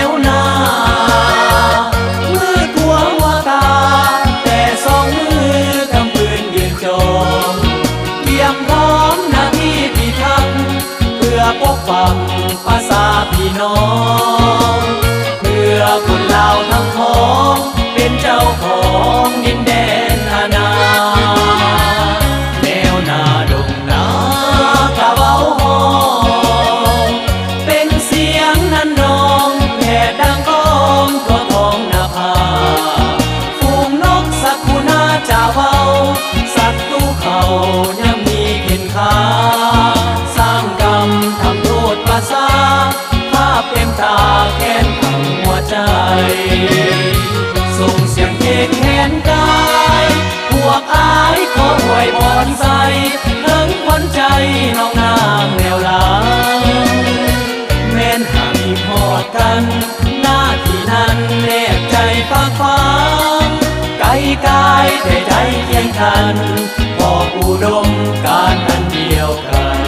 วหน้ามือทัวหัวตาแต่สองมือกำปืนยืนจองเตรียมพร้อมหน้าที่พิทักษ์เพื่อปกปักภาษาพี่น้องเพื่อคนลาวทั้งพ้องเป็นเจ้าของดินแดนอาณาแนวนาดงนากะเว้าฮ้องเป็นเสียงนั้นร้องแผ่ดังก้องทั่วท้องนาภาฝูงนกสักคูนาจ่าเว้าสัตว์ตู้เขายังมีเห็นค่าสร้างกรรมทำโทษภาษาภาพเต็มตาแค้นทั้งหัวใจส่งเสียงเพลงแขนกายพวกอายขออวยพรใส่ถึงขวัญใจน้องนางแนวหลังแม้นหากมีพอดกันหน้าที่นั้นแนบใจฝากฟังไกลกายแต่ใจเคียงกันพออุดมการอันเดียวกัน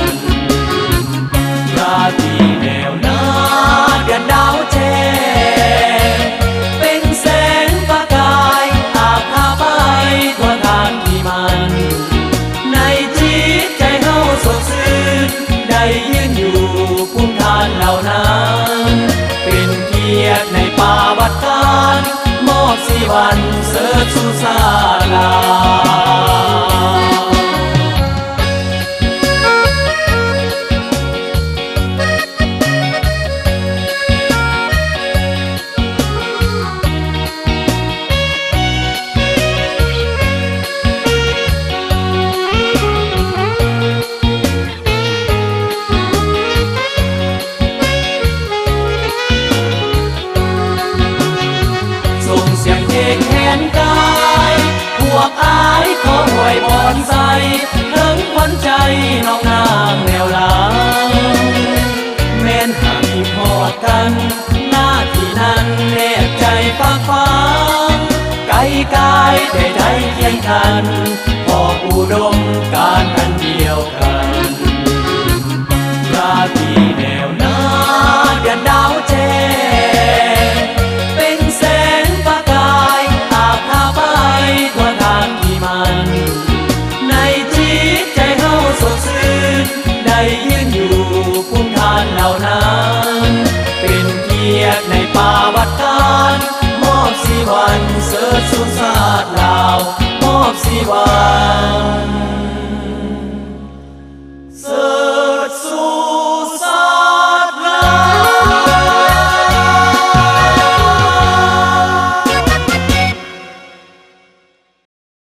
ราตรีแนวหน้าเดือนดาวแจ้งเป็นแสงประกายอาบพาไปทั่วทางที่มันในจิตใจเฮาสดชื่นได้ยืนอยู่ภูมิฐานเหล่านั้นเป็นเกียรติในป่าวัดการมอบสีวันเสิร์ชสู่ศาลาพวกอายขออวยพรใส่ถึงขวัญใจน้องนางแนวหลังแม้นหากมีพอดกันหน้าที่นั้นแนบใจฝากฟังไกลกายแต่ใจเคียงกันพออุดมการอันเดียวกันราตรีแนวหน้าเดือนดาวแจ้งเป็นแสงประกายอาบพาไปทั่วทางที่มันในจิตใจเฮาสดชื่นได้ยืนอยู่ภูมิฐานเหล่านั้นเป็นเกียรติในป่าวัดการมอบสีวันเสิร์ชสู่ศาส